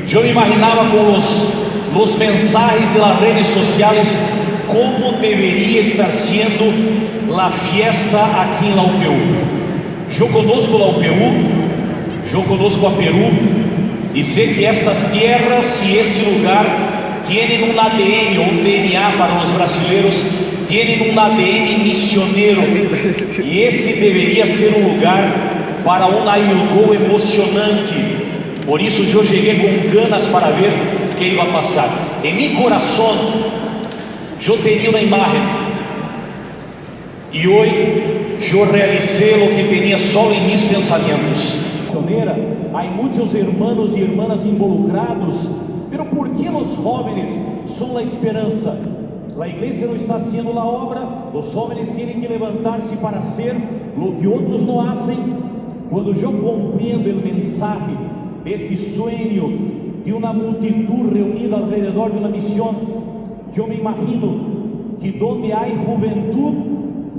Yo me imaginaba con los mensajes de las redes sociales cómo debería estar siendo la fiesta aquí en la UPU. Yo conozco la UPU, yo conozco a Perú y sé que estas tierras y ese lugar tienen un ADN, un DNA para los brasileños, tienen un ADN misionero, y ese debería ser un lugar para un IWGO emocionante. Por eso yo llegué con ganas para ver qué iba a pasar. En mi corazón yo tenía una imagen, y hoy yo realicé lo que tenía solo en mis pensamientos. Hay muchos hermanos y hermanas involucrados, pero ¿por qué los jóvenes son la esperanza? La iglesia no está haciendo la obra, los jóvenes tienen que levantarse para hacer lo que otros no hacen. Cuando yo comprendo el mensaje de ese sueño de una multitud reunida alrededor de una misión, yo me imagino que donde hay juventud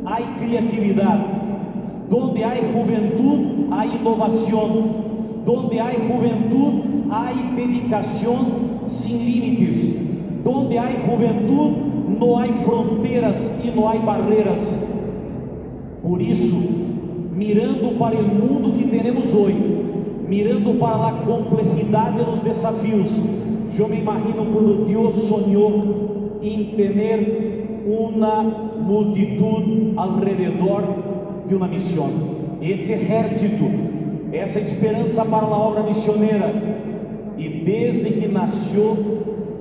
hay creatividad, donde hay juventud hay innovación, donde hay juventud hay dedicación sin límites, donde hay juventud no hay fronteras y no hay barreras. Por eso, mirando para el mundo que tenemos hoy, mirando para la complejidad de los desafíos, yo me imagino cuando Dios soñó en tener una multitud alrededor de una misión, ese ejército, esa esperanza para la obra misionera. Y desde que nació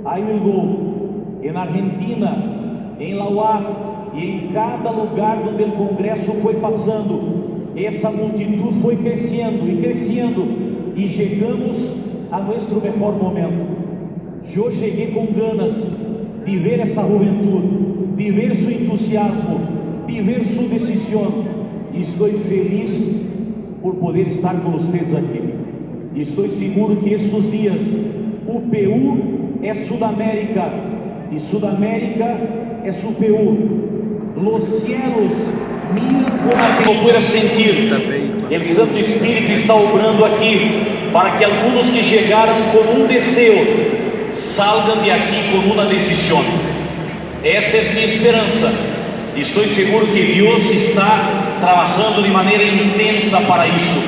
IWGO, en Argentina, en la UAP y en cada lugar donde el Congreso fue pasando, esa multitud fue creciendo y llegamos a nuestro mejor momento. Yo llegué con ganas de ver esa juventud, de ver su entusiasmo, de ver su decisión, y estoy feliz por poder estar con ustedes aquí. Y estoy seguro que estos días UPU es Sudamérica y Sudamérica es UPU. Los cielos miran como aquel pueda sentir. El Santo Espíritu está obrando aquí para que algunos que llegaron con un deseo salgan de aquí con una decisión. Esta es mi esperanza. Estoy seguro que Dios está trabajando de manera intensa para eso.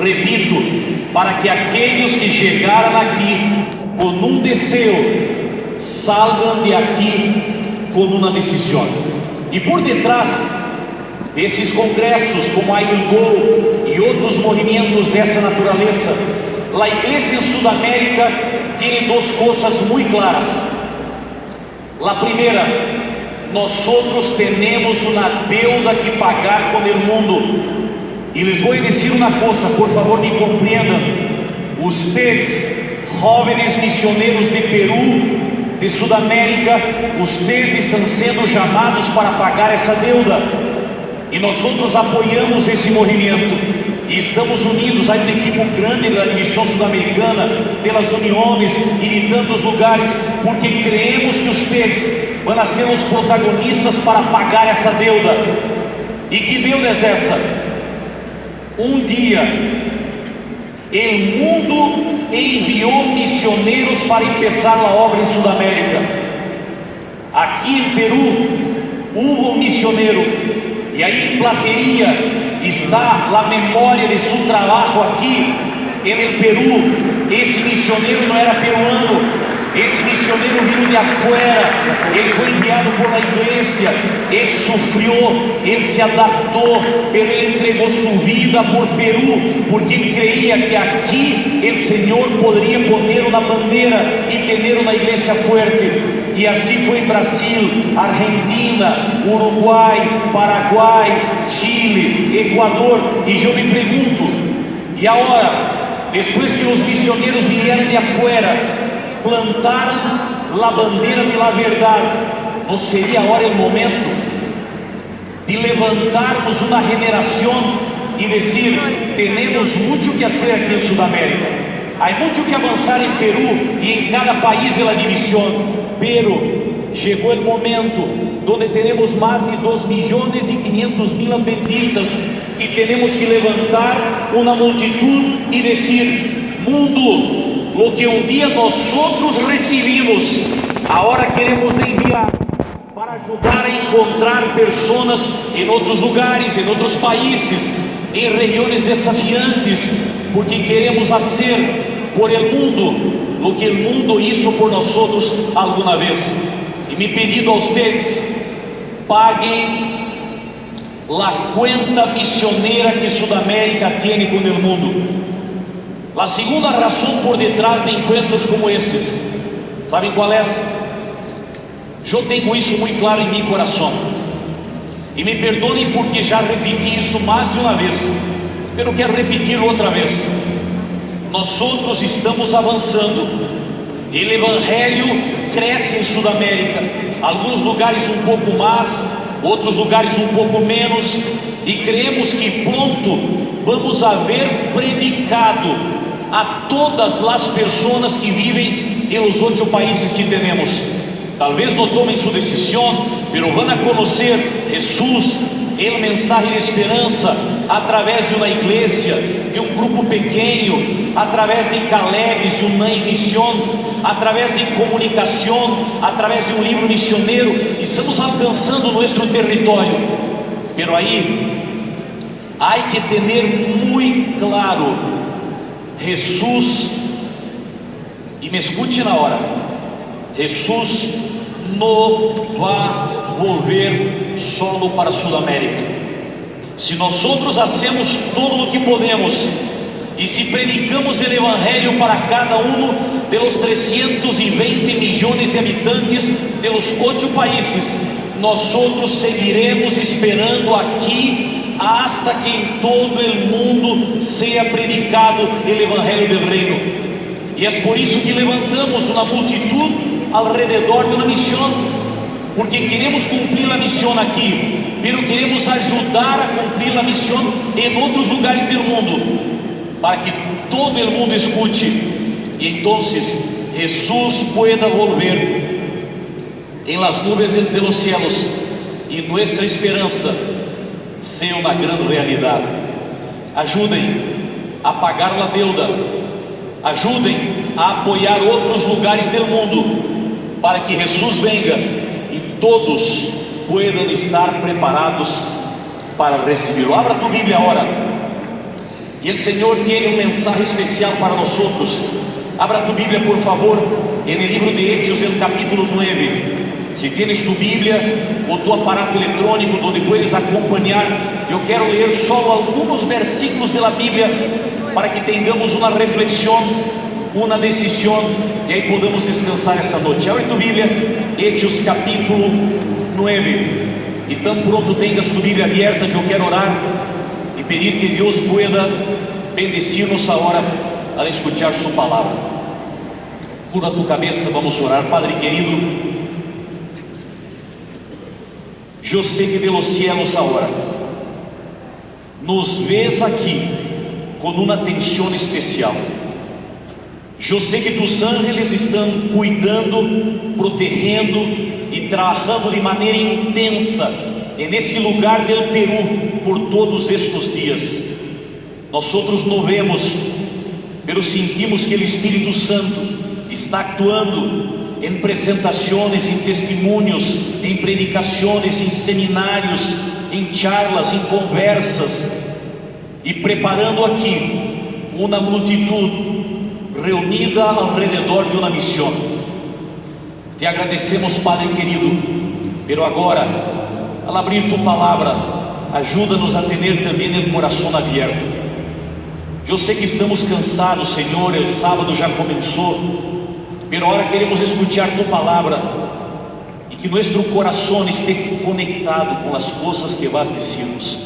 Repito, para que aquellos que llegaron aquí con un deseo salgan de aquí con una decisión. Y por detrás de esses congressos como IWGO y otros movimientos de esa naturaleza, la iglesia en Sudamérica tiene dos cosas muy claras. La primera, nosotros tenemos una deuda que pagar con el mundo. Y les voy a decir una cosa, por favor me comprendan. Ustedes, jóvenes misioneros de Perú, de Sudamérica, ustedes están siendo llamados para pagar esa deuda. Y nosotros apoyamos esse movimento e estamos unidos. Há um equipo grande da Missão Sudamericana, de las Uniones e de tantos lugares, porque creemos que ustedes vão a ser os protagonistas para pagar essa deuda. E que deuda é essa? Um dia, o mundo enviou missioneiros para começar a obra em Sudamérica. Aqui em Peru, houve um missioneiro. E aí em Plateria está a memória de seu trabalho aqui em Peru. Esse missioneiro não era peruano, esse missioneiro vindo de afuera. Ele foi enviado por la igreja, ele sofreu, ele se adaptou, pero ele entregou sua vida por Peru, porque ele creia que aqui o Senhor poderia poner uma bandeira e ter uma igreja forte. E assim foi em Brasil, Argentina, Uruguai, Paraguai, Chile, Equador. E eu me pergunto, e agora, depois que os missioneiros vieram de afuera, plantaram a bandeira de la verdade, não seria agora o momento de levantarmos uma generação e dizer: temos muito que fazer aqui em Sudamérica, há muito que avançar em Peru e em cada país de la división. Pero chegou o momento onde teremos mais de 2.500.000 adventistas que temos que levantar uma multitud e dizer: mundo, lo que um dia nós outros recebimos, agora queremos enviar para ajudar a encontrar pessoas em outros lugares, em outros países, em regiões desafiantes, porque queremos fazer por el mundo lo que el mundo hizo por nosotros alguna vez. E me pedido a ustedes, paguem la cuenta misionera que Sudamérica tiene con el mundo. La segunda razón por detrás de encuentros como esses, ¿saben cuál es? Eu tenho isso muito claro em meu coração, e me perdonem porque já repeti isso mais de uma vez, mas eu quero repetir outra vez. Nós outros estamos avançando, o evangelho cresce em Sudamérica, alguns lugares um pouco mais, outros lugares um pouco menos, e creemos que pronto vamos haver predicado a todas as pessoas que vivem em los 8 países que temos. Talvez não tomem sua decisão, pero van a conhecer Jesus, o mensaje de esperança, através de uma igreja, de um grupo pequeno, através de Calebes, de uma missão, através de comunicação, através de um livro missioneiro. Estamos alcançando nosso território, pero aí há que ter muito claro: Jesus, e me escute na hora, Jesus não vai volver solo para Sudamérica. Se nós outros hacemos todo o que podemos, e se predicamos o evangelho para cada de los 320 milhões de habitantes de los 8 países, nós outros seguiremos esperando aqui hasta que em todo o mundo seja predicado o evangelho del reino. E é por isso que levantamos uma multitud alrededor de uma missão, porque queremos cumprir a missão aqui, mas queremos ajudar a cumprir a missão em outros lugares do mundo, para que todo o mundo escute, e então Jesus pueda volver em las nubes de los cielos, e nossa esperança seja uma grande realidade. Ajudem a pagar a deuda, ajudem a apoiar outros lugares do mundo, para que Jesus venga e todos puedan estar preparados para recebê-lo. Abra tu Bíblia agora, e o Senhor tem mensagem especial para nós. Abra tu Bíblia, por favor, no livro de Hechos, no capítulo 9. Se tienes tu Bíblia ou tu aparato eletrônico onde puedes acompanhar, eu quero ler só alguns versículos da Bíblia para que tenhamos uma reflexão, uma decisão, e aí podamos descansar essa noite. Abre tu Bíblia, Hechos capítulo 9, e tão pronto tenhas tu Bíblia aberta, eu quero orar e pedir que Deus pueda bendecir-nos agora al escuchar sua palavra. Curva tu cabeça, vamos orar. Padre querido, eu sei que de los cielos agora nos vês aqui com uma atenção especial. Eu sei que tus ángeles estão cuidando, protegendo e trabalhando de maneira intensa nesse lugar do Peru por todos estes dias. Nós outros não vemos, mas sentimos que o Espírito Santo está actuando em apresentações, em testemunhos, em predicações, em seminários, em charlas, em conversas, e preparando aqui uma multitud reunida ao redor de uma missão. Te agradecemos, Padre querido, pero agora, ao abrir tu palavra, ajuda-nos a ter também o coração aberto. Eu sei que estamos cansados, Senhor, o sábado já começou, pero agora queremos escutar tu palavra, e que nosso coração esteja conectado com as coisas que vas decirnos,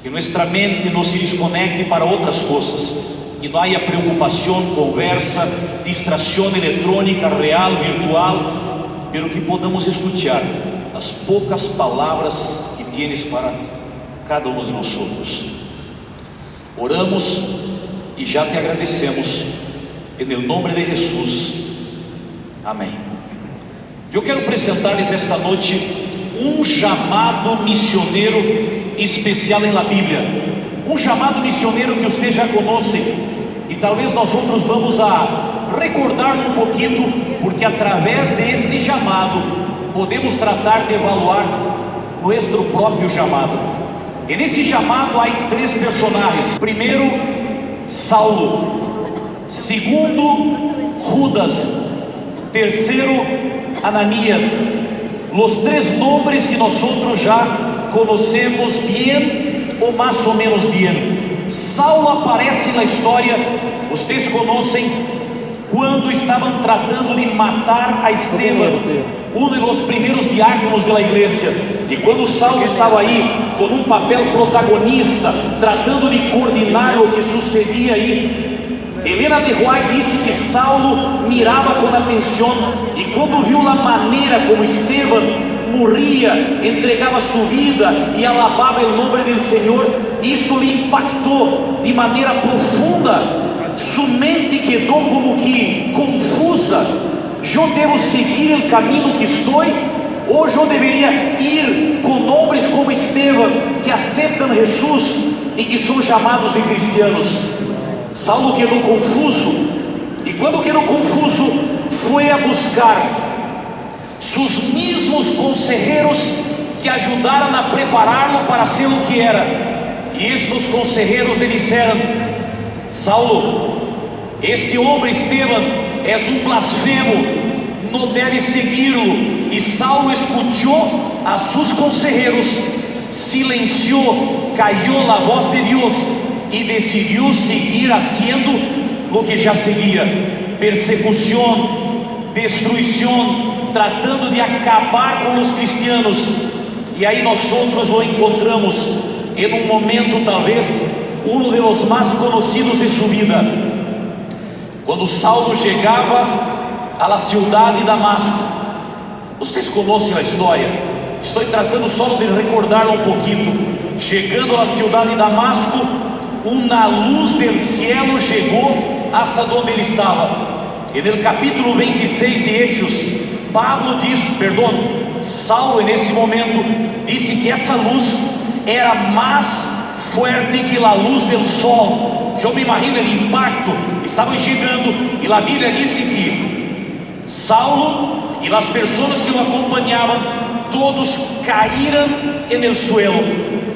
que nossa mente não se desconecte para outras coisas, que não haja preocupação, conversa, distração eletrônica, real, virtual, pero que podamos escutar as poucas palavras que tienes para cada de nós outros. Oramos e já te agradecemos, em nome de Jesus, amém. Eu quero apresentar-lhes esta noite chamado missioneiro especial na Bíblia, chamado missioneiro que vocês já conhecem, e talvez nós outros vamos a recordar um pouquinho, porque através deste chamado podemos tratar de evaluar nosso próprio chamado. E nesse chamado há três personagens: primeiro, Saulo; segundo, Judas; terceiro, Ananias. Os três nomes que nós já conhecemos bem ou mais ou menos bem. Saulo aparece na história, vocês conhecem, quando estavam tratando de matar a Estevão, um dos primeiros diáconos da igreja. E quando Saulo estava aí com um papel protagonista, tratando de coordenar o que sucedia aí, Helena de White disse que Saulo mirava com atenção, e quando viu a maneira como Estevão morria, entregava sua vida e alabava o nome do Senhor, isso lhe impactou de maneira profunda. Sua mente quedou como que confusa. Eu devo seguir o caminho que estou, ou eu deveria ir com homens como Estevão, que aceitam Jesus e que são chamados de cristianos? Saulo quedou confuso, e quando quedou confuso, foi a buscar seus mesmos conselheiros que ajudaram a prepará-lo para ser o que era. E estes conselheiros lhe disseram: Saulo, este homem Estevão é um blasfemo, não deve segui-lo. E Saulo escutou a seus conselheiros, silenciou, callou a voz de Deus e decidiu seguir haciendo o que já seguia: persecução, destruição, tratando de acabar com os cristianos. E aí nós outros o encontramos em um momento, talvez um dos mais conhecidos de sua vida, quando Saulo chegava à cidade de Damasco. Vocês conhecem a história, estou tratando só de recordar um pouquinho. Chegando à cidade de Damasco, uma luz do cielo chegou hasta onde ele estava. E no capítulo 26 de Hechos, Saulo nesse momento disse que essa luz era mais forte que a luz do sol. Eu me imagino o impacto. Estavam chegando, e a Bíblia disse que Saulo e as pessoas que o acompanhavam, todos caíram no suelo.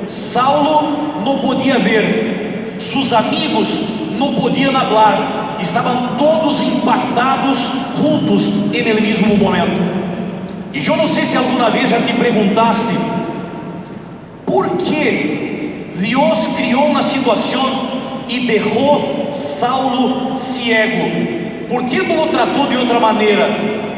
Saulo não podia ver, seus amigos não podiam falar, estavam todos impactados juntos no mesmo momento. E eu não sei se alguma vez já te perguntaste por que Deus criou uma situação e deixou Saulo cego. Por que não o tratou de outra maneira?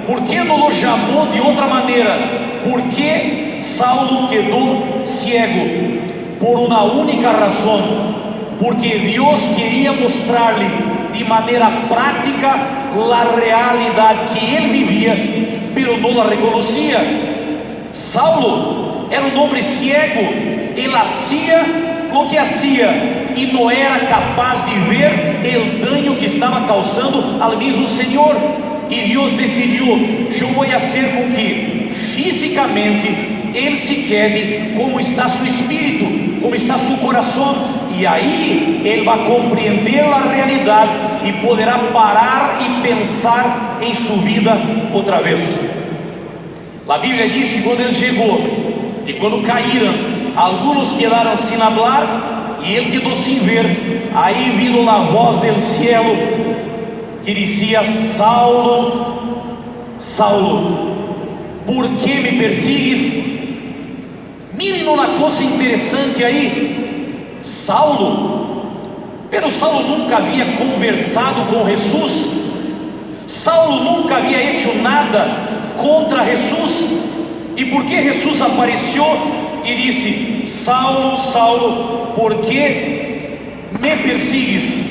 Por que não o chamou de outra maneira? Por que Saulo quedou cego? Por uma única razão: porque Deus queria mostrar-lhe de maneira prática a realidade que ele vivia, pero não a reconhecia. Saulo era um homem cego, ele hacía o que hacía e não era capaz de ver o dano que estava causando ao mesmo Senhor. E Deus decidiu: eu vou fazer com que fisicamente ele se quede como está seu espírito, como está seu coração, e aí ele vai compreender a realidade e poderá parar e pensar em sua vida outra vez. A Bíblia diz que quando ele chegou e quando caíram, alguns quedaram sem falar e ele quedou sem ver. Aí vindo a voz do cielo que dizia: Saulo, Saulo, por que me persigues? Mirem uma coisa interessante aí. Saulo nunca havia conversado com Jesus. Saulo nunca havia feito nada contra Jesus. E por que Jesus apareceu e disse: Saulo, Saulo, por que me persigues?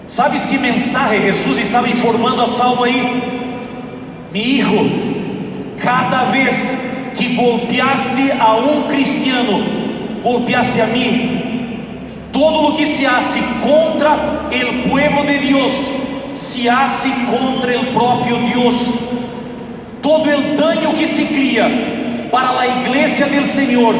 Sabes que mensagem Jesus estava informando a Saulo aí? Mi hijo, cada vez que golpeaste a um cristiano, golpeaste a mim. Todo o que se hace contra o pueblo de Deus, se hace contra o próprio Deus. Todo o dano que se cria para a igreja do Senhor,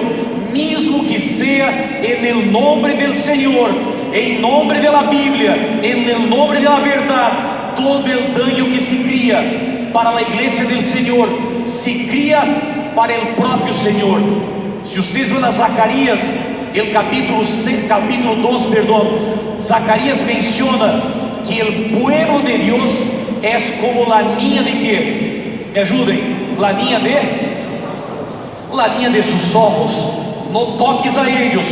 mesmo que seja em nome do Senhor, em nome da Bíblia, em nome da verdade, tu todo el daño que se cría para la iglesia del Señor, se cría para el propio Señor. Si ustedes van a Zacarías, el capítulo 2, Zacarías menciona que el pueblo de Dios es como la niña de qué? Me ayuden, la niña de sus ojos. No toques a ellos,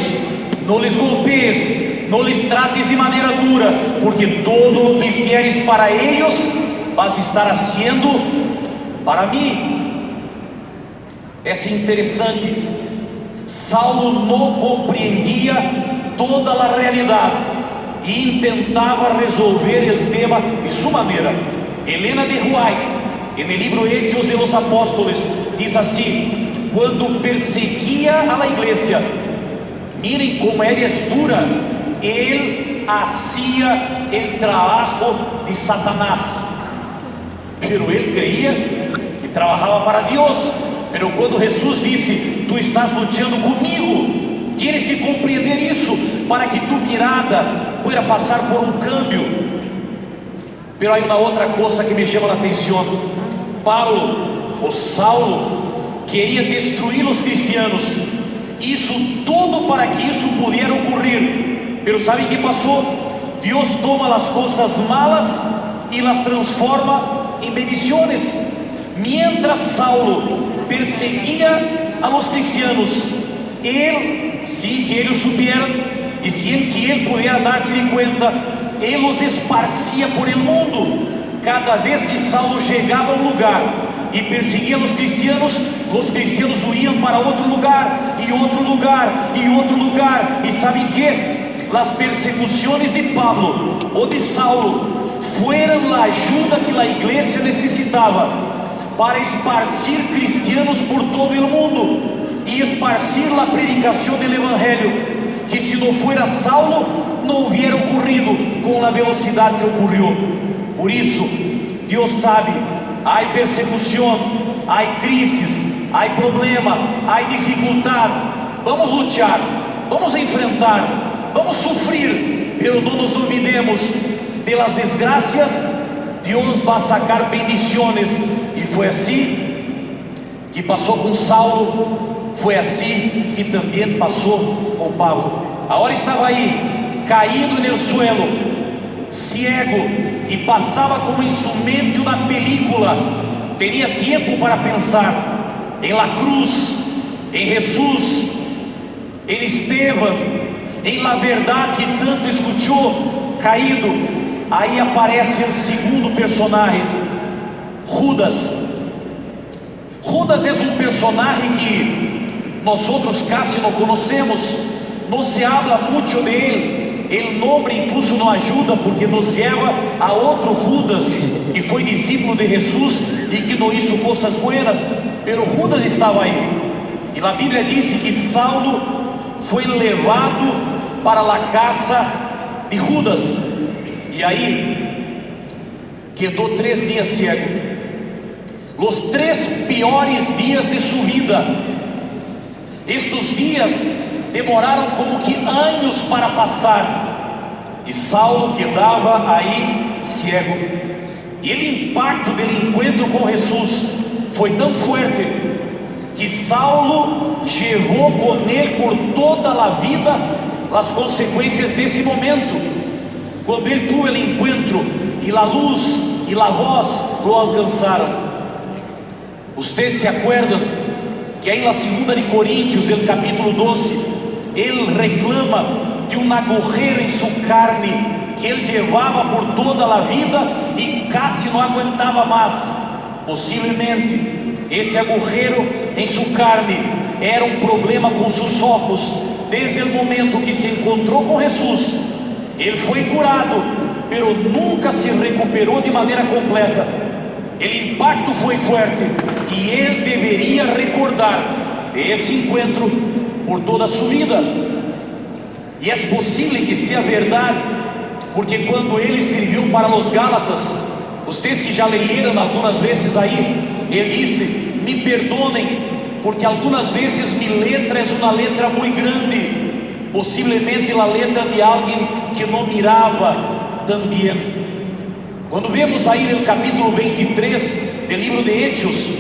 no les golpees, no les trates de manera dura, porque todo lo que hicieres para ellos, vas a estar haciendo para mí. Es interesante, Saulo no compreendia toda a realidade e intentava resolver o tema de sua maneira. Helena de White, no livro Hechos de los Apóstoles, diz assim: quando perseguia a la igreja, miren como ela é dura, ele hacía el trabajo de Satanás, pero ele creía que trabalhava para Deus. Pero quando Jesus disse: tu estás lutando comigo, tienes que compreender isso para que tu mirada pueda passar por um cambio. Pero há uma outra coisa que me chama a atenção. Pablo, ou Saulo, queria destruir os cristianos, isso tudo para que isso pudesse ocorrer. Pero sabe o que passou? Deus toma as coisas malas e las transforma em bendições. Mientras Saulo perseguia a los cristianos, ele, sem que eles supieran e sem que ele pudesse dar-se de conta, ele os esparcia por el mundo. Cada vez que Saulo chegava a um lugar e perseguia os cristianos huíam para outro lugar, e outro lugar, e outro lugar. E sabem que? As persecuções de Pablo ou de Saulo foram a ajuda que a igreja necessitava para esparcir cristianos por todo o mundo e esparcir a predicação do Evangelho, que se não fuera Saulo, não hubiera ocorrido com a velocidade que ocorreu. Por isso, Deus sabe, há persecução, há crises, há problema, há dificuldade. Vamos lutar, vamos enfrentar, vamos sofrer, pero não nos olvidemos de las desgracias. Deus vai sacar bendições. E foi assim que passou com Saulo, foi assim que também passou com Pablo. Agora estava aí, caído no suelo, ciego, e passava como instrumento da película. Teria tempo para pensar em la cruz, em Jesus, em Esteban, em la verdade que tanto escutou, caído. Aí aparece o segundo personagem, Judas. Judas é um personagem que nós outros casi não conhecemos, não se habla muito dele. O nome incluso não ajuda, porque nos leva a outro Judas que foi discípulo de Jesus e que não hizo coisas buenas, pero Judas estava aí. E a Bíblia diz que Saulo foi levado para a casa de Judas. E aí quedou 3 dias cego, os 3 piores dias de sua vida. Estes dias demoraram como que anos para passar, e Saulo quedava aí cego. E o impacto do encontro com Jesus foi tão forte que Saulo levou com ele por toda a vida as consequências desse momento. Quando ele teve o encontro e a luz e a voz o alcançaram. Vocês se acordam que aí na 2 de Coríntios, no capítulo 12, ele reclama de um agujero em sua carne que ele levava por toda a vida e quase não aguentava mais. Possivelmente esse agujero em sua carne era um problema com seus olhos. Desde o momento que se encontrou com Jesus, ele foi curado, pero nunca se recuperou de maneira completa. O impacto foi forte e ele deveria recordar desse encontro por toda a sua vida. E é possível que seja verdade, porque quando ele escreveu para os Gálatas, vocês que já leram algumas vezes aí, ele disse: me perdonem, porque algumas vezes minha letra é uma letra muito grande. Possivelmente a letra de alguém que não mirava tão bem. Quando vemos aí no capítulo 23 do livro de Hechos,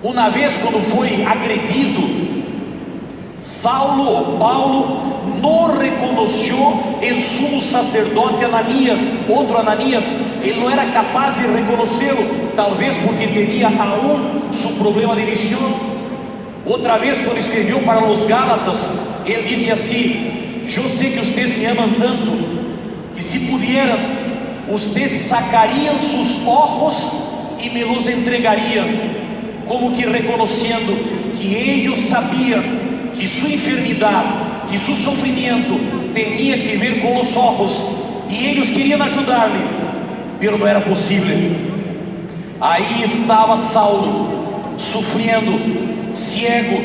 uma vez quando foi agredido, Saulo ou Paulo não reconheceu o sumo sacerdote Ananias, outro Ananias. Ele não era capaz de reconhecê-lo, talvez porque tinha aún seu problema de visão. Outra vez, quando escreveu para os Gálatas, ele disse assim: eu sei que vocês me amam tanto, que se pudieran, vocês sacariam seus ojos e me los entregariam, como que reconhecendo que eles sabiam que sua enfermidade, que seu sofrimento tinha que ver com os olhos, e eles queriam ajudar-lhe, mas não era possível. Aí estava Saulo, sofrendo, cego,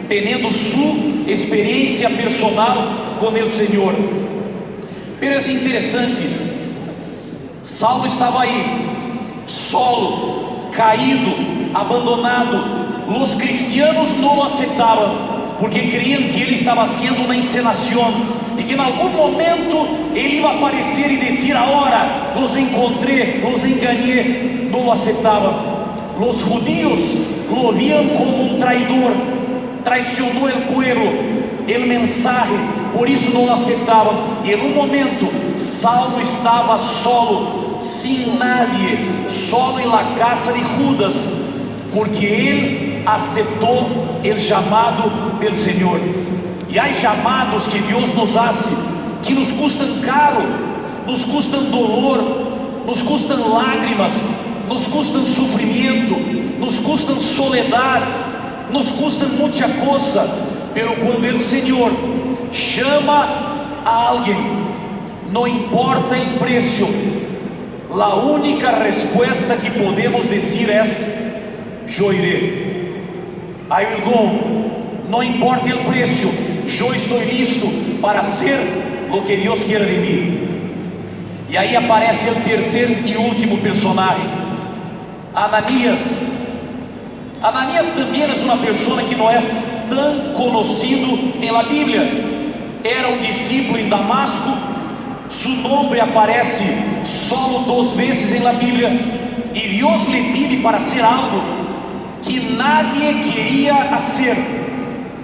tendo sua experiência personal com o Senhor. Mas é interessante, Saulo estava aí, solo, caído, abandonado. Os cristianos não o aceitavam, porque criam que ele estava sendo uma encenação, e que em algum momento ele ia aparecer e dizer: agora los encontrei, los enganei. Não o aceitavam. Os judíos lo viam como um traidor, traicionou o povo, o mensaje, por isso não o aceitavam. E em um momento Saulo estava solo, sem nadie, solo na casa de Judas, porque ele aceitou o chamado do Senhor. E há chamados que Deus nos hace, que nos custam caro, nos custam dolor, nos custam lágrimas, nos custam sofrimento, nos custam soledade, nos custam muita coisa. Pero quando o Senhor chama a alguém, não importa o preço, a única resposta que podemos dizer é: eu irei. I will go. Não importa o preço, eu estou listo para ser o que Deus quer de mim. E aí aparece o terceiro e último personagem, Ananias. Ananias também é uma pessoa que não é tão conhecido na Bíblia. Era um discípulo em Damasco. Seu nome aparece só 2 vezes na Bíblia, e Deus lhe pede para ser algo que nadie queria fazer.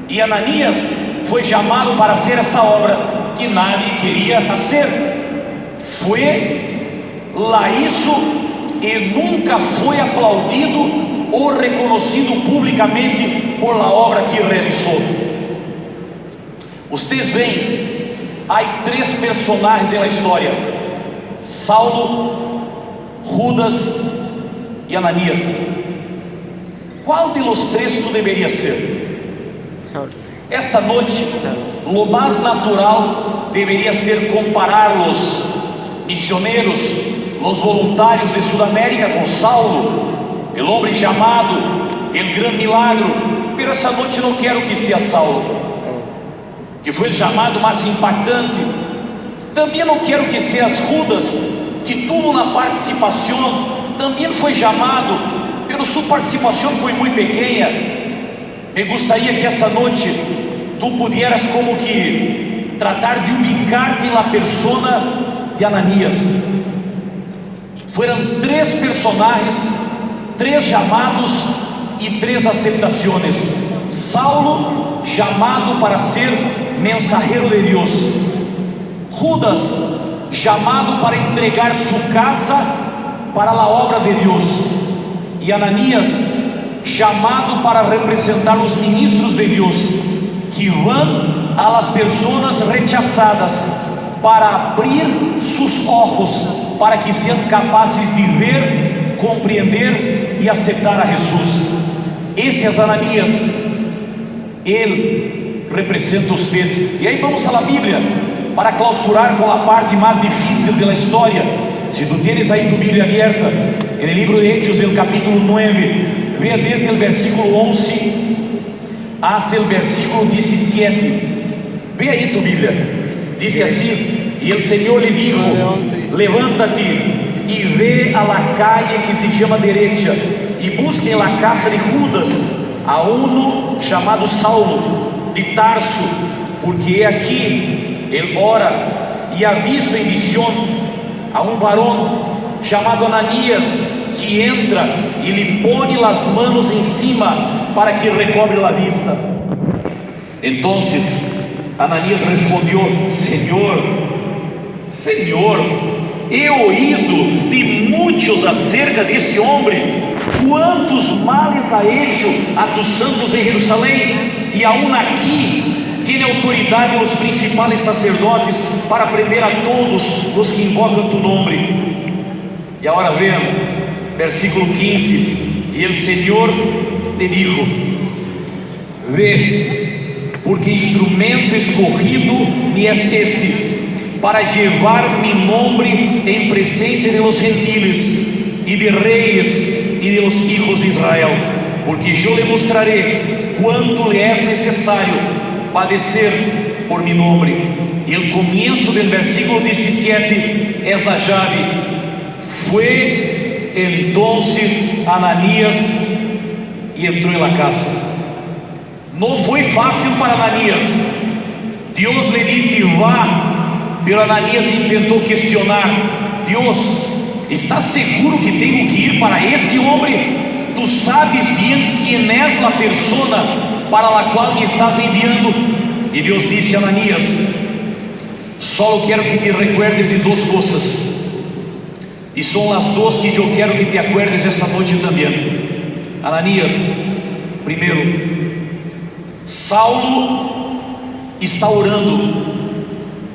E Ananias foi chamado para hacer essa obra que nadie queria fazer. Lá isso, e nunca foi aplaudido ou reconhecido publicamente por la obra que realizou. Vocês veem, há 3 personagens na história: Saulo, Judas e Ananias. Qual de los 3 tu deveria ser? Esta noite, lo mais natural deveria ser comparar los misioneros, los voluntários de Sudamérica com Saulo, o homem chamado, o grande milagro. Pero essa noite não quero que seja Saulo, que foi o chamado mais impactante. Também não quero que seja Judas, que tuvo uma participação, também foi chamado, pero sua participação foi muito pequena. Me gostaria que essa noite tu pudieras como que tratar de ubicar-te na persona de Ananias. Foram 3 personagens, 3 chamados e 3 aceitações. Saulo, chamado para ser mensageiro de Deus. Judas, chamado para entregar sua casa para a obra de Deus. E Ananias, chamado para representar os ministros de Deus, que vão a las pessoas rechazadas para abrir seus olhos, para que sejam capazes de ver, compreender e aceitar a Jesus. Esse é Ananias, ele representa vocês. E aí vamos à Bíblia para clausurar com a parte mais difícil da história. Se tu tens aí tu Bíblia aberta, no livro de Hechos, no capítulo 9, vea desde o versículo 11 hasta o versículo 17. Ve aí tu Bíblia. Diz assim: e o Senhor lhe dijo: levanta-te e ve a la calle que se chama derecha, e busque en la casa de Judas a uno chamado Saulo de Tarso, porque aqui ele ora e ha visto em visão a um varón chamado Ananías, que entra e lhe põe as manos em cima para que recobre a vista. Então Ananías respondeu: Senhor, he oído de muitos acerca deste homem, quantos males ha hecho a tus santos em Jerusalém, e aún aqui tem autoridade os principais sacerdotes para prender a todos os que invocam tu nome. E agora vean, versículo 15: e o Senhor lhe dijo: Ve, porque instrumento escorrido me es este, para llevar mi nombre en presencia de los gentiles y de reyes y de los hijos de Israel, porque yo le mostraré cuánto le es necesario padecer por mi nombre. Y el comienzo del versículo 17 es la llave. Fue entonces Ananías y entró en la casa. No fue fácil para Ananías. Dios le dice: va. Pero Ananías intentou questionar: Deus, ¿estás seguro que tenho que ir para este homem? Tu sabes bem quem és a persona para a qual me estás enviando. E Deus disse a Ananías: só quero que te recuerdes de duas coisas, e são as duas que eu quero que te acuerdes essa noite também. Ananías, primeiro, Saulo está orando.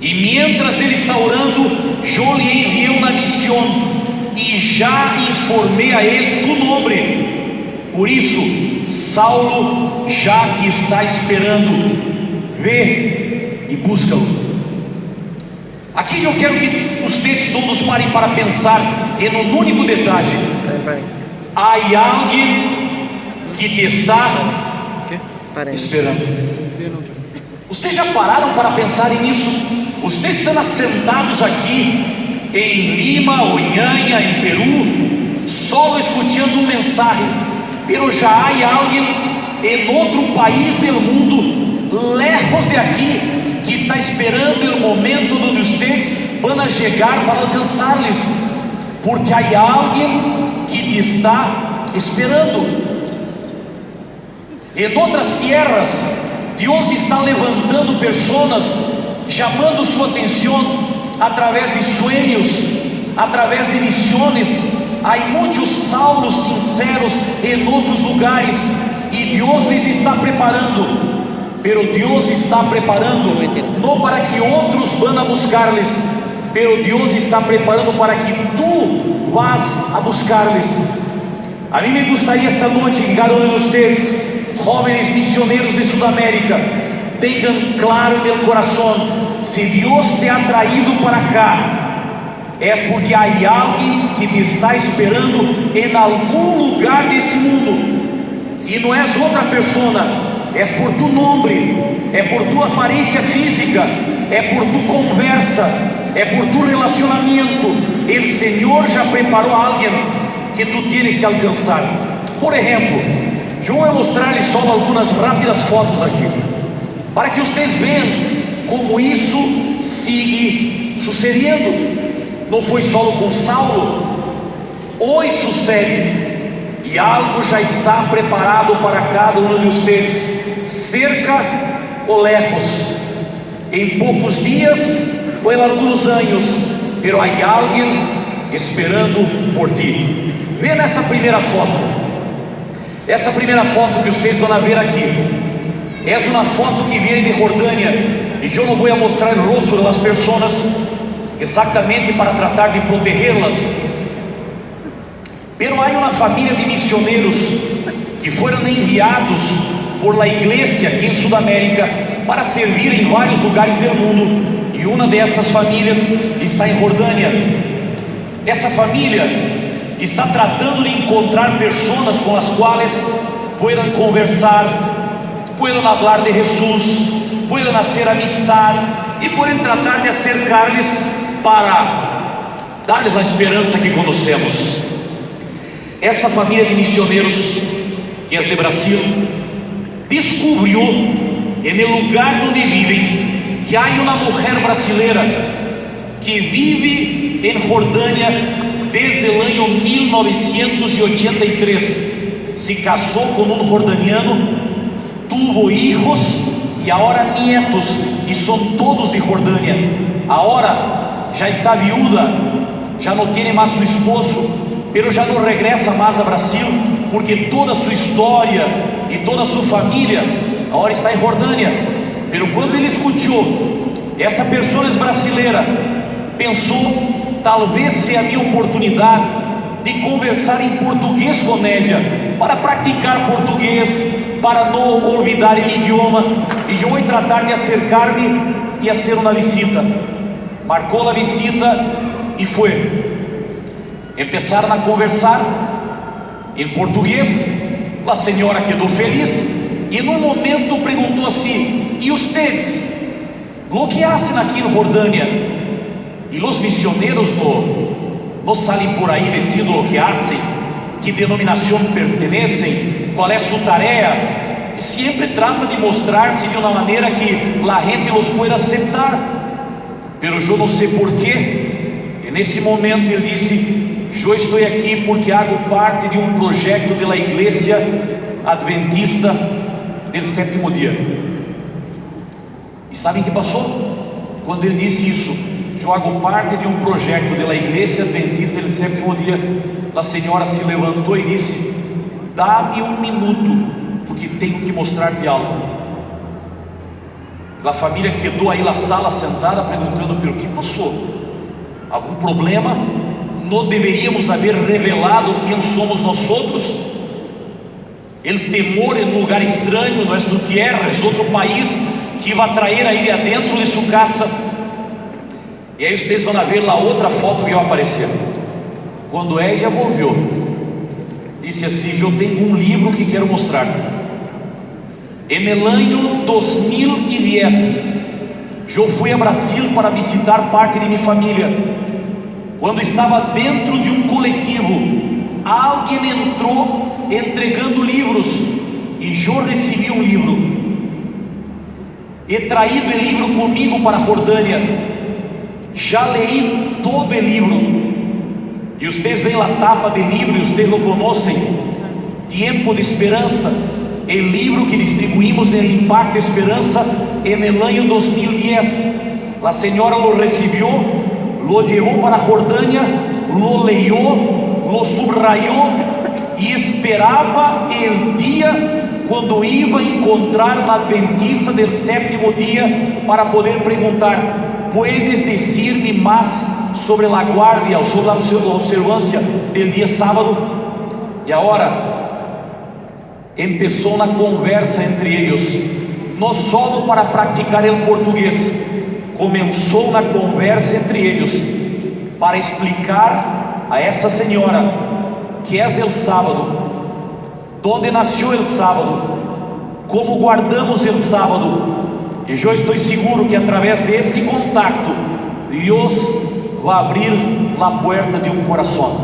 E mientras ele está orando, eu lhe enviei uma missão e já informei a ele tu nome. Por isso, Saulo já te está esperando. Vê e busca-o. Aqui eu quero que vocês todos parem para pensar em um único detalhe. Há alguém que te está esperando. Vocês já pararam para pensar nisso? Vocês estão assentados aqui em Lima, ou em Anha, em Peru, só escutando mensagem, pero já há alguém em outro país do mundo, lejos de aqui, que está esperando o momento onde vocês vão chegar para alcançar-lhes, porque há alguém que te está esperando. Em outras terras, Deus está levantando pessoas, chamando sua atenção através de sonhos, através de missões. Há muitos Saulos sinceros em outros lugares, e Deus lhes está preparando. Pero Deus está preparando não para que outros vão a buscar-lhes, pero Deus está preparando para que tu vás a buscar-lhes. A mim me gostaria esta noite que cada um de vocês, jóvenes missioneiros de Sudamérica, tenham claro no coração: se Deus te ha traído para cá, é porque há alguém que te está esperando em algum lugar desse mundo, e não és outra pessoa, é por tu nome, é por tua aparência física, é por tu conversa, é por tu relacionamento. O Senhor já preparou alguém que tu tienes que alcançar. Por exemplo, eu vou mostrar-lhes só algumas rápidas fotos aqui, para que vocês vejam como isso sigue sucedendo. Não foi só com Saulo, hoje sucede, e algo já está preparado para cada um de vocês, cerca ou lejos, em poucos dias ou em alguns anos, pero há alguém esperando por ti. Vê nessa primeira foto. Essa primeira foto que vocês vão ver aqui é uma foto que vem de Jordânia, e eu não vou mostrar o rosto das pessoas exatamente para tratar de protegê-las, pero há uma família de missioneiros que foram enviados por la igreja aqui em Sudamérica para servir em vários lugares do mundo, e uma dessas famílias está em Jordânia. Essa família está tratando de encontrar pessoas com as quais puedan conversar, puedan hablar de Jesus, puedan hacer amistad e puedan tratar de acercar-lhes para dar-lhes a esperança que conhecemos. Esta família de missioneiros, que é de Brasil, descobriu no lugar onde vivem que há uma mulher brasileira que vive em Jordânia desde o ano 1983. Se casou com um jordaniano, tuvo hijos e agora nietos, e são todos de Jordânia. Agora já está viuda, já não tem mais seu esposo, pero já não regressa mais a Brasil, porque toda sua história e toda sua família agora está em Jordânia. Pero quando ele escutou, essa pessoa brasileira, pensou, talvez seja a minha oportunidade de conversar em português com ela, para praticar português, para não olvidar o idioma, e eu vou tratar de acercar-me e fazer uma visita. Marcou a visita e foi. Começaram a conversar em português. A senhora quedou feliz e num momento perguntou assim: e vocês, o que fazem aqui em Jordânia? E os missioneros não saem por aí dizendo o que fazem, que denominação pertencem, qual é sua tarefa. Sempre trata de mostrar-se de uma maneira que a gente os pueda aceitar. Pero eu não sei porquê. E nesse momento ele disse: eu estou aqui porque hago parte de um projeto da Igreja Adventista do Sétimo Dia. E sabem o que passou? Quando ele disse isso, eu hago parte de um projeto da Igreja Adventista do Sétimo Dia, a senhora se levantou e disse: dá-me um minuto, porque tenho que mostrar-te algo. A família quedou aí na sala sentada perguntando: pelo que passou? Algum problema? Não deveríamos haver revelado quem somos nós outros? El temor em um lugar estranho, nuestro tierra, é outro país que vai trazer a ele adentro de sua casa. E aí vocês vão ver lá outra foto que vai aparecer. Quando ella volvió, disse assim: eu tenho um livro que quero mostrar-te. En el año 2010, eu fui a Brasil para visitar parte de minha família. Quando estava dentro de um coletivo, alguém entrou entregando livros, e eu recebi um livro. He traído o livro comigo para a Jordânia. Já leí todo o livro. E vocês veem a tapa do livro e vocês o conhecem. Tempo de Esperança. O livro que distribuímos no Impacto Esperança no ano 2010. A senhora lo recebeu, lo levou para a Jordânia, lo leyó, lo subrayó e esperava o dia quando ia encontrar a Adventista do Sétimo Dia para poder perguntar: puedes decir-me mais sobre a guardia ou sobre a observância do dia sábado? E agora começou uma conversa entre eles, não só para praticar o português. Começou uma conversa entre eles para explicar a essa senhora que é o sábado, onde nasceu o sábado, como guardamos o sábado. E eu estou seguro que através deste contato, Deus vai abrir a porta de um coração.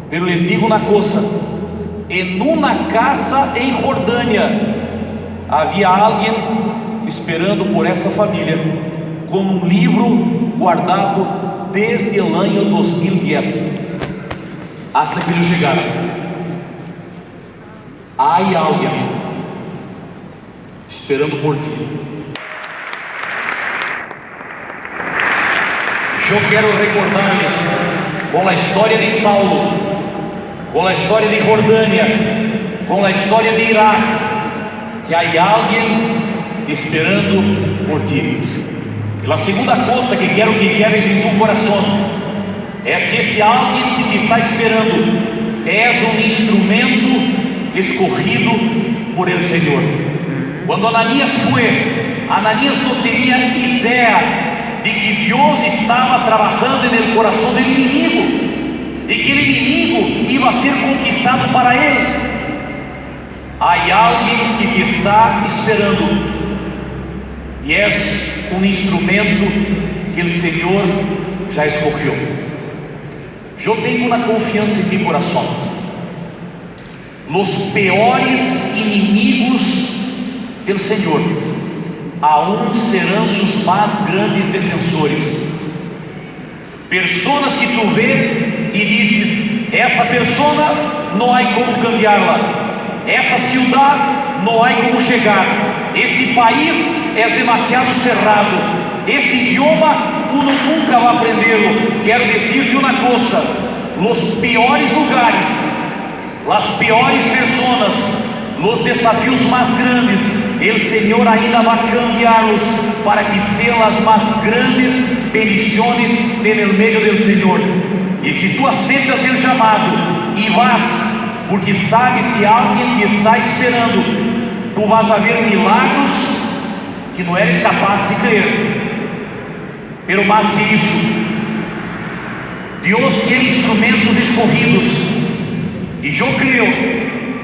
Pero les digo uma coisa: em uma casa em Jordânia havia alguém esperando por essa família, com um livro guardado desde o ano 2010, hasta que eles chegaram. Há alguém esperando por ti. Eu quero recordar-lhes com a história de Saulo, com a história de Jordânia, com a história de Iraque, que há alguém esperando por ti. E a segunda coisa que quero que lleves em tu coração é que esse alguém que te está esperando é um instrumento escorrido por el Senhor. Quando Ananias foi, Ananias não tinha ideia de que Deus estava trabalhando no coração do inimigo e que o inimigo ia ser conquistado para ele. Há alguém que te está esperando e és um instrumento que o Senhor já escolheu. Eu tenho uma confiança em meu coração. Os piores inimigos do Senhor aún serão os mais grandes defensores. Personas que tu ves y dices, esa persona no hay como cambiarla, esa ciudad no hay como llegar, este país es demasiado cerrado, este idioma uno nunca va a aprenderlo. Quiero decirte una cosa, los peores lugares, las peores personas, los desafíos más grandes, el Señor ainda va a cambiarlos para que sean las más grandes bendiciones en el medio del Señor. Y si tú aceptas el llamado y vas, porque sabes que alguien te está esperando, tú vas a ver milagros que no eres capaz de creer. Pero más que isso, Dios tiene instrumentos escogidos, y yo creo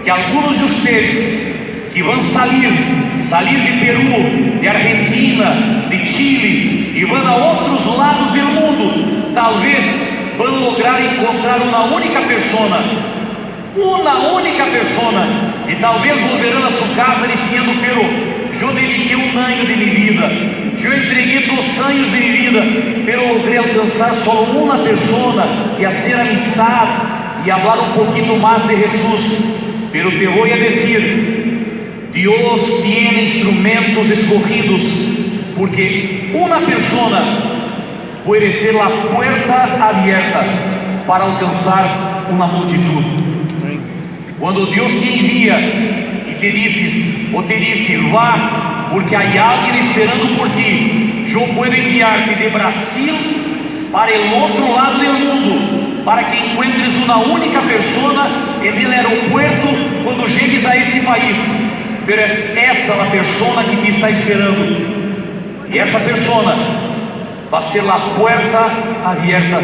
que algunos de ustedes que van a salir de Perú, de Argentina, de Chile, y van a otros lados del mundo, tal vez van a lograr encontrar una única persona, y tal vez volverán a su casa diciendo, pero yo dediqué un año de mi vida, yo entregué 2 años de mi vida, pero logré alcanzar solo una persona y hacer amistad y hablar un poquito más de Jesús. Pero te voy a decir, Dios tiene instrumentos escogidos, porque una persona puede ser la puerta abierta para alcanzar una multitud. Cuando Dios te envía y te dice, va, porque hay alguien esperando por ti, yo puedo enviarte de Brasil para el otro lado del mundo, para que encuentres una única persona en el aeropuerto cuando llegues a este país. Pero es esa la persona que te está esperando, y esa persona va a ser la puerta abierta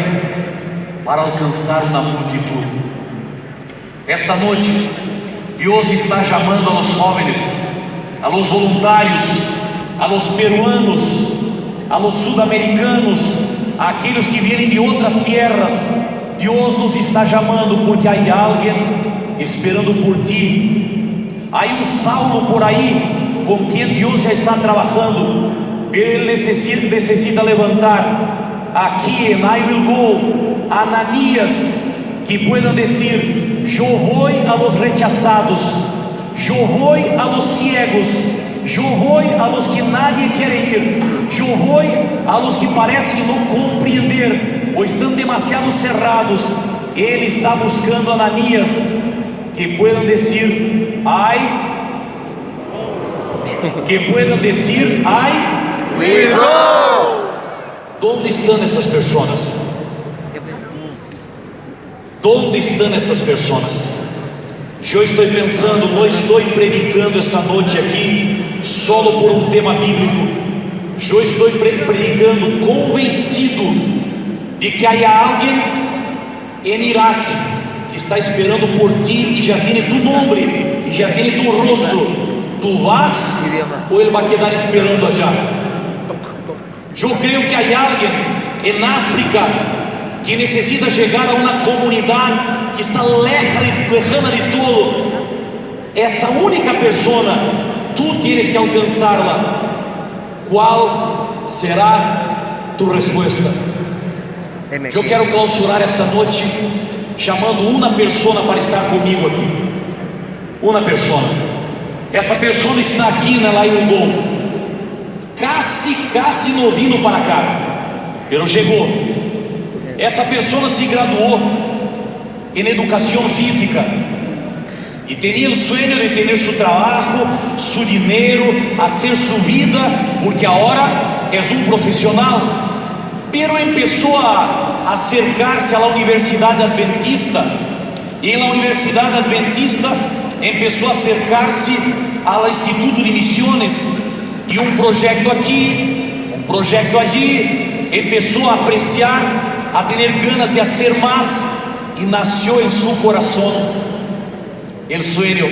para alcanzar una multitud. Esta noche Dios está llamando a los jóvenes, a los voluntarios, a los peruanos, a los sudamericanos, a aquellos que vienen de otras tierras. Dios nos está llamando porque hay alguien esperando por ti. Hay un Saulo por ahí con quien Dios ya está trabajando, pero él necesita levantar aquí en I Will Go Ananías que puedan decir, yo voy a los rechazados, yo voy a los ciegos, yo voy a los que nadie quiere ir, yo voy a los que parecen no comprender o están demasiado cerrados. Él está buscando Ananías que puedan decir, ay, We go. ¿Dónde están esas personas? ¿Dónde están esas personas? Yo estoy pensando, no estoy predicando esta noche aquí solo por un tema bíblico. Yo estoy predicando convencido de que hay alguien en Irak que está esperando por ti y ya tiene tu nombre y ya tiene tu rostro. ¿Tú vas o él va a quedar esperando allá? Yo creo que hay alguien en África que necesita llegar a una comunidad que está lejana de todo. Esa única persona, tú tienes que alcanzarla. ¿Cuál será tu respuesta? Yo quiero clausurar esta noche llamando una persona para estar conmigo aquí. Una persona. Essa persona está aqui na Lailgon, casi no vino para cá, pero chegou. Essa pessoa se graduou em educação física e tinha o sonho de ter seu trabalho, seu dinheiro, fazer sua vida, porque agora é profissional. Pero começou a acercar-se à Universidade Adventista, e na Universidade Adventista começou a acercar-se ao Instituto de Missões, e projeto aqui, projeto allí, começou a apreciar, a ter ganas de fazer mais, e nasceu em seu coração o sonho: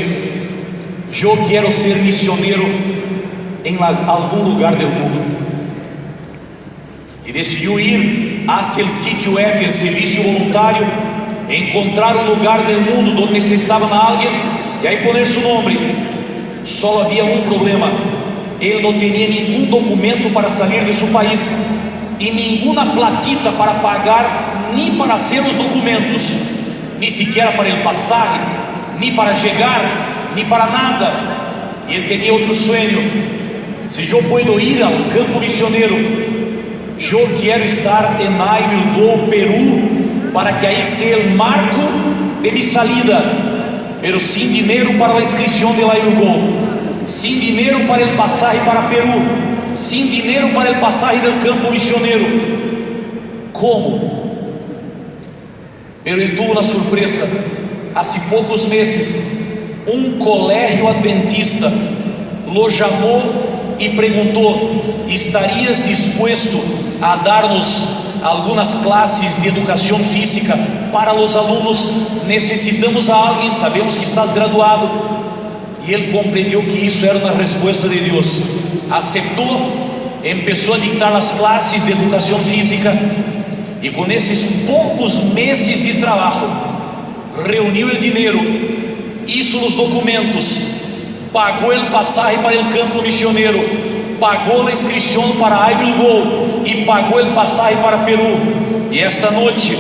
eu quero ser missioneiro em algum lugar do mundo. E decidiu ir hacia o sítio web, o serviço voluntário, encontrar um lugar do mundo onde necessitava de alguém e aí poner seu nome. Só havia um problema: ele não tinha nenhum documento para sair de seu país. e nenhuma platita para pagar, nem para hacer os documentos, nem sequer para el pasaje, nem para chegar, nem para nada. E ele tinha outro sonho: se eu puedo ir ao campo missioneiro, eu quero estar em Aymilgó, Peru, para que aí seja o marco de minha salida, pero sem dinheiro para a inscrição de Aymilgó, sem dinheiro para o pasaje para Peru, sem dinheiro para o pasaje do campo missioneiro. Como? Pero ele tuvo uma surpresa. Há poucos meses, um colégio adventista lo chamou e perguntou: estarias disposto a dar-nos algumas classes de educação física para os alunos? Necessitamos a alguém, sabemos que estás graduado. E ele compreendeu que isso era uma resposta de Deus. Aceitou, começou a dictar as classes de educação física, e com esses poucos meses de trabalho, reuniu o dinheiro, hizo os documentos, pagou o pasaje para o campo missioneiro, pagou a inscrição para Aymilgó e pagou o pasaje para Peru. E esta noite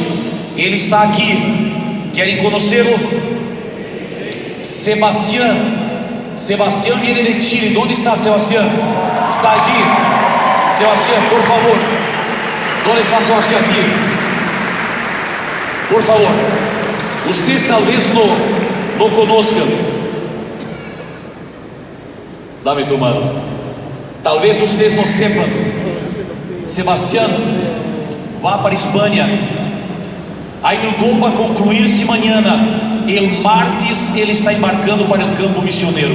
ele está aqui. Querem conhecê-lo? Sebastián viene de Chile. Onde está Sebastián? Está allí. Sebastián, por favor. Onde está Sebastián? Aqui. Por favor. Vocês talvez não conozcam. Dá-me tu mano. Talvez vocês não sepam. Sebastián vai para a Espanha. Aymilgó vai concluir-se amanhã. El martes ele está embarcando para o campo missioneiro.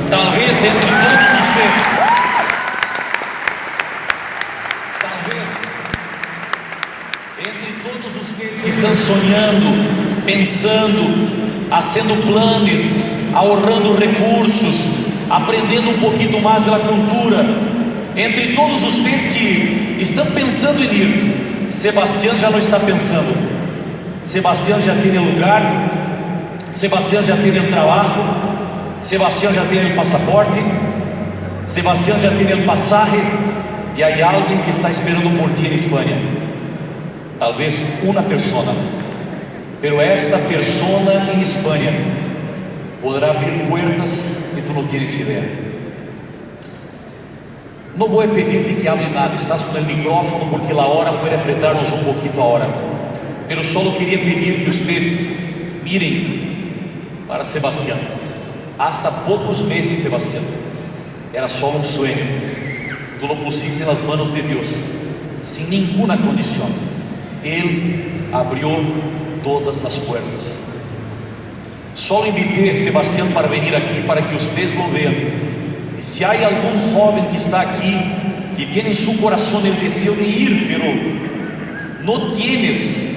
Talvez entre todos vocês, que estão sonhando, pensando, fazendo planos, ahorrando recursos, aprendendo um pouquinho mais da cultura, entre todos vocês que estão pensando em ir, Sebastián já não está pensando. Sebastián já tem lugar, Sebastián já tem o trabalho, Sebastián já tem o passaporte, Sebastián já tem o pasaje, e há alguém que está esperando por ti em Espanha. Talvez uma persona, pero esta persona em Espanha poderá abrir puertas que tu não tienes ideia. Não vou pedir-te que hable nada, estás com o micrófono porque a hora pode apretarnos um pouquinho a hora, pero só queria pedir que vocês mirem para Sebastián. Hasta poucos meses, Sebastián, era só um sonho. Tu lo pusiste nas manos de Deus, sem nenhuma condição. Ele abriu todas as portas. Só invitei Sebastián para vir aqui para que vocês lo vejam. E se há algum jovem que está aqui que tem em seu coração o desejo de ir, pero não tienes,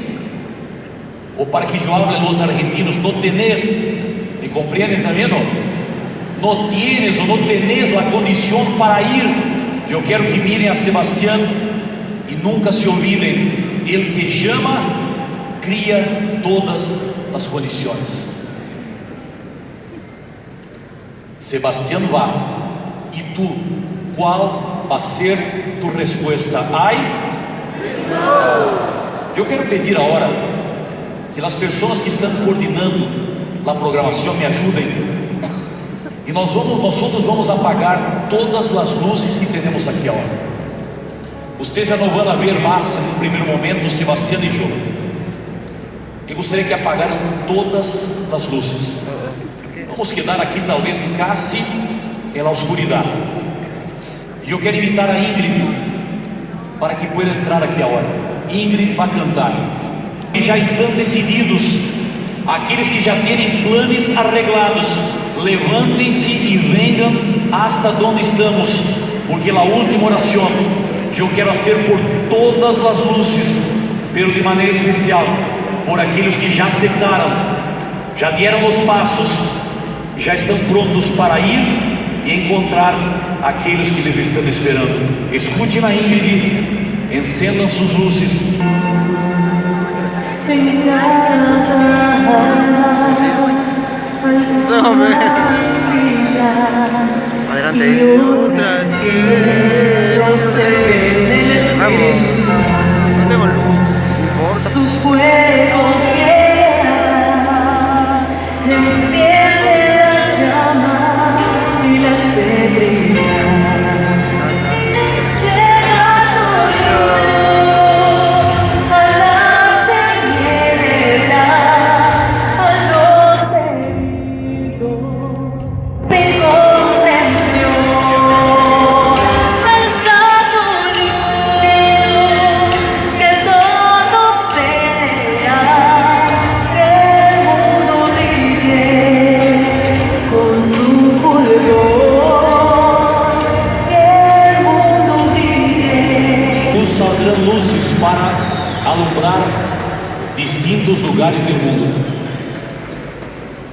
ou para que eu hable los argentinos, não tenés, me compreendem também? Não tienes ou não tenés a condição para ir. Eu quero que mirem a Sebastián e nunca se olvidem. Ele que chama, cria todas as condições. Sebastián vai. E tu, qual vai ser tu resposta? Ai? Eu quero pedir agora que as pessoas que estão coordenando a programação me ajudem. E nós vamos apagar todas as luzes que temos aqui agora. Vocês já não vão ver mais no primeiro momento Sebastián e eu. Eu gostaria que apagaram todas as luzes. Vamos quedar aqui talvez quase na oscuridade. E eu quero invitar a Ingrid para que pueda entrar aqui agora. Ingrid vai cantar. E já estão decididos, aqueles que já têm planos arreglados, levantem-se e venham hasta onde estamos, porque a última oração eu quero fazer por todas as luzes, pero de maneira especial por aqueles que já aceitaram, já deram os passos, já estão prontos para ir e encontrar aqueles que eles estão esperando. Escute na Ingrid, encendam suas luzes. Adelante. Vamos.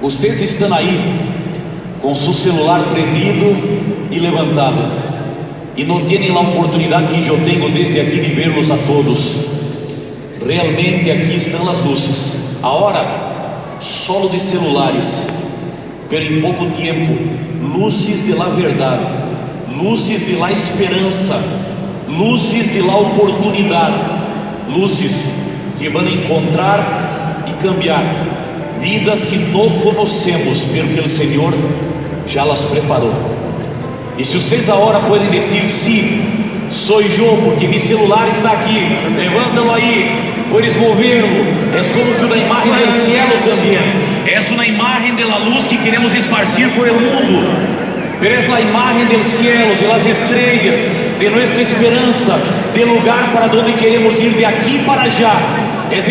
Ustedes estão aí com seu celular prendido e levantado e não têm a oportunidade que eu tenho desde aqui de verlos a todos. Realmente aqui estão as luzes. Agora, solo de celulares, pero em pouco tempo, luzes de la verdade, luzes de la esperança, luzes de la oportunidade, luzes que vão encontrar e cambiar vidas que não conhecemos, pelo que o Senhor já las preparou. E se vocês agora podem dizer sim, sou eu, porque meu celular está aqui, levántalo aí, puedes moverlo, é como que uma imagem do cielo também, é uma imagem da luz que queremos esparcir por el mundo, pero es la imagen del cielo, de las estrellas, de nuestra esperanza, del lugar para donde queremos ir, de aquí para allá.